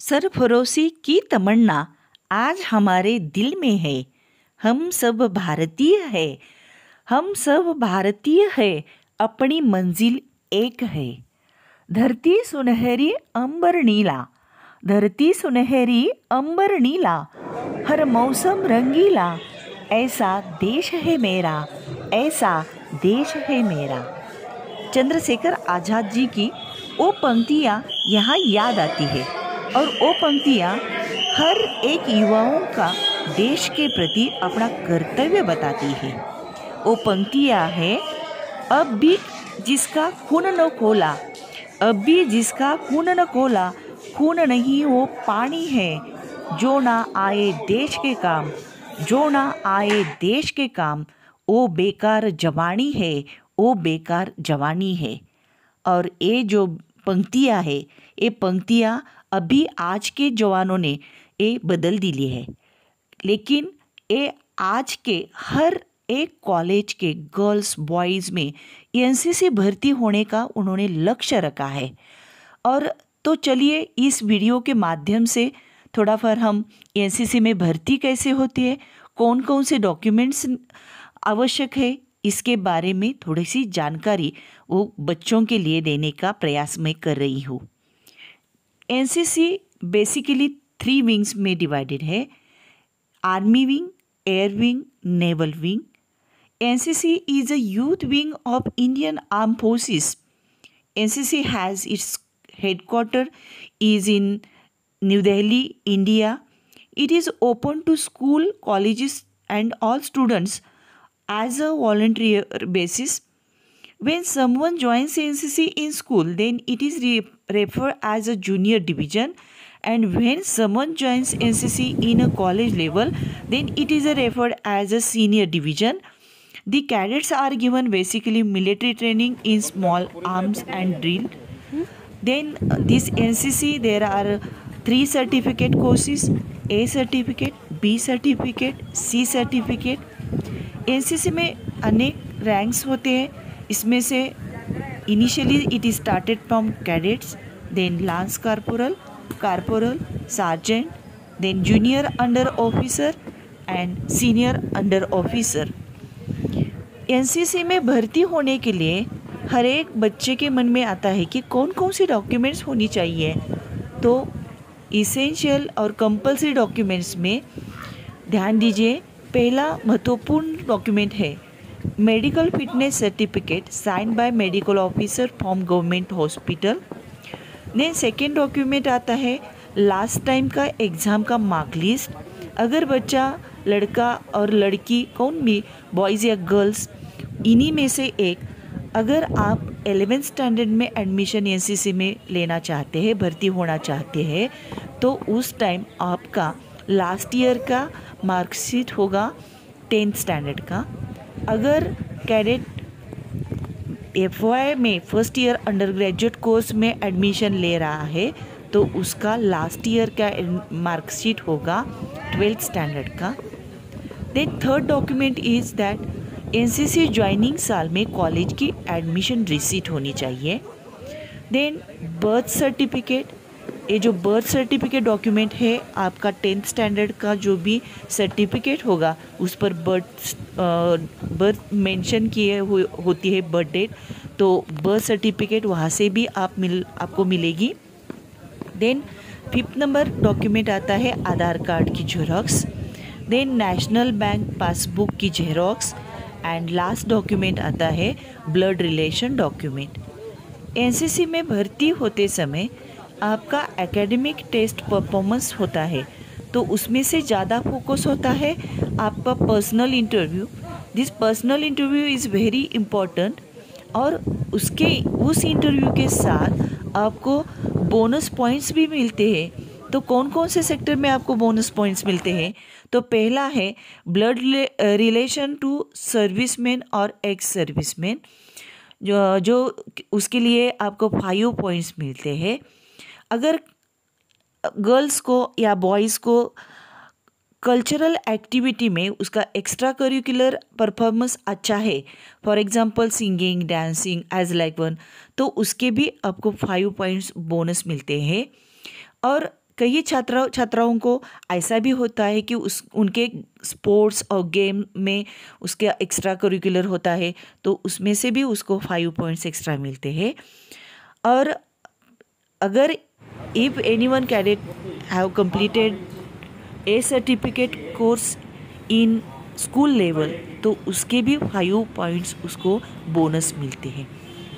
सरफरोशी की तमन्ना आज हमारे दिल में है। हम सब भारतीय है, हम सब भारतीय है, अपनी मंजिल एक है। धरती सुनहरी अंबर नीला, धरती सुनहरी अंबर नीला, हर मौसम रंगीला, ऐसा देश है मेरा, ऐसा देश है मेरा। चंद्रशेखर आजाद जी की वो पंक्तियाँ यहाँ याद आती है और वो पंक्तियाँ हर एक युवाओं का देश के प्रति अपना कर्तव्य बताती है। वो पंक्तियाँ है, अब भी जिसका खून न खोला, अब भी जिसका खून न खोला, खून नहीं वो पानी है, जो ना आए देश के काम, जो ना आए देश के काम, वो बेकार जवानी है, वो बेकार जवानी है। और ये जो पंक्तियाँ है, ये पंक्तियाँ अभी आज के जवानों ने ये बदल दिली है, लेकिन ये आज के हर एक कॉलेज के गर्ल्स बॉयज़ में एनसीसी भर्ती होने का उन्होंने लक्ष्य रखा है। और तो चलिए इस वीडियो के माध्यम से थोड़ा फिर हम एनसीसी में भर्ती कैसे होती है, कौन कौन से डॉक्यूमेंट्स आवश्यक है, इसके बारे में थोड़ी सी जानकारी वो बच्चों के लिए देने का प्रयास मैं कर रही हूँ। एनसीसी बेसिकली 3 विंग्स में डिवाइडेड है, army wing, air wing, naval wing. NCC is a youth wing of Indian Armed Forces. NCC has its headquarters is in New Delhi, India. It is open to school, colleges and all students as a voluntary basis. When someone joins NCC in school, then it is referred as a junior division, and when someone joins NCC in a college level, then it is referred as a senior division. The cadets are given basically military training in small arms and drill. Then this NCC there are 3 certificate courses: A certificate, B certificate, C certificate. NCC में अनेक ranks होते हैं, इसमें से initially it is started from cadets, then lance corporal, corporal, sergeant, then junior under officer and senior under officer. NCC में भर्ती होने के लिए हर एक बच्चे के मन में आता है कि कौन कौन सी डॉक्यूमेंट्स होनी चाहिए। तो इसेंशियल और कंपलसरी डॉक्यूमेंट्स में ध्यान दीजिए, पहला महत्वपूर्ण डॉक्यूमेंट है medical fitness certificate sign by medical officer from government hospital. Then second document आता है लास्ट टाइम का एग्ज़ाम का मार्क लिस्ट। अगर बच्चा लड़का और लड़की कौन भी बॉयज़ या गर्ल्स इन्हीं में से एक, अगर आप 11th स्टैंडर्ड में एडमिशन एनसीसी में लेना चाहते हैं, भर्ती होना चाहते हैं, तो उस टाइम आपका लास्ट ईयर का मार्कशीट होगा 10th स्टैंडर्ड का। अगर कैडेट एफवाई में first year under graduate course में एडमिशन ले रहा है, तो उसका लास्ट ईयर का मार्कशीट होगा 12th स्टैंडर्ड का। Then third document is that NCC joining साल में कॉलेज की एडमिशन रिसीट होनी चाहिए। देन बर्थ सर्टिफिकेट, ये जो बर्थ सर्टिफिकेट डॉक्यूमेंट है, आपका 10th स्टैंडर्ड का जो भी सर्टिफिकेट होगा उस पर बर्थ मेंशन किए होती है, बर्थ डेट, तो बर्थ सर्टिफिकेट वहाँ से भी आपको मिलेगी। देन 5th नंबर डॉक्यूमेंट आता है आधार कार्ड की xerox, then national bank passbook की जेरोक्स, एंड लास्ट डॉक्यूमेंट आता है ब्लड रिलेशन डॉक्यूमेंट। एनसीसी में भर्ती होते समय आपका एकेडमिक टेस्ट परफॉर्मेंस होता है, तो उसमें से ज़्यादा फोकस होता है आपका personal interview. This personal interview is very important, और उस इंटरव्यू के साथ आपको बोनस पॉइंट्स भी मिलते हैं। तो कौन कौन से सेक्टर में आपको बोनस पॉइंट्स मिलते हैं? तो पहला है ब्लड रिलेशन टू सर्विसमैन और एक्स सर्विसमैन, जो उसके लिए आपको 5 पॉइंट्स मिलते हैं। अगर गर्ल्स को या बॉयज़ को कल्चरल एक्टिविटी में उसका एक्स्ट्रा करिकुलर परफॉर्मेंस अच्छा है, for example singing, dancing as like one, तो उसके भी आपको 5 पॉइंट्स बोनस मिलते हैं। और कई छात्राओं को ऐसा भी होता है कि उनके स्पोर्ट्स और गेम में उसके एक्स्ट्रा करिकुलर होता है, तो उसमें से भी उसको 5 पॉइंट्स एक्स्ट्रा मिलते हैं। और अगर if anyone cadet have completed A certificate course in school level, तो उसके भी 5 पॉइंट्स उसको बोनस मिलते हैं।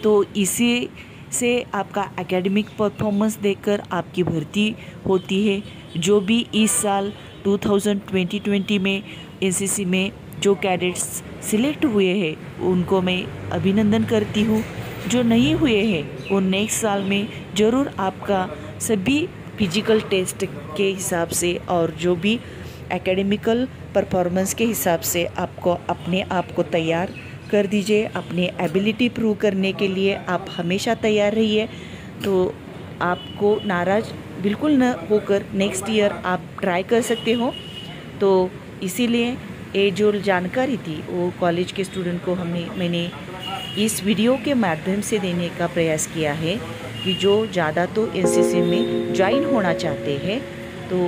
तो इसी से आपका एकेडमिक परफॉर्मेंस देखकर आपकी भर्ती होती है। जो भी इस साल 2020 में एनसीसी में जो कैडेट्स सिलेक्ट हुए हैं उनको मैं अभिनंदन करती हूँ। जो नहीं हुए हैं वो नेक्स्ट साल में ज़रूर आपका सभी फिजिकल टेस्ट के हिसाब से और जो भी एकेडमिकल परफॉर्मेंस के हिसाब से आपको अपने आप को तैयार कर दीजिए। अपनी एबिलिटी प्रूव करने के लिए आप हमेशा तैयार रहिए। तो आपको नाराज़ बिल्कुल न होकर नेक्स्ट ईयर आप ट्राई कर सकते हो। तो इसीलिए ये जो जानकारी थी वो कॉलेज के स्टूडेंट को मैंने इस वीडियो के माध्यम से देने का प्रयास किया है कि जो ज़्यादा तो एनसीसी में ज्वाइन होना चाहते हैं तो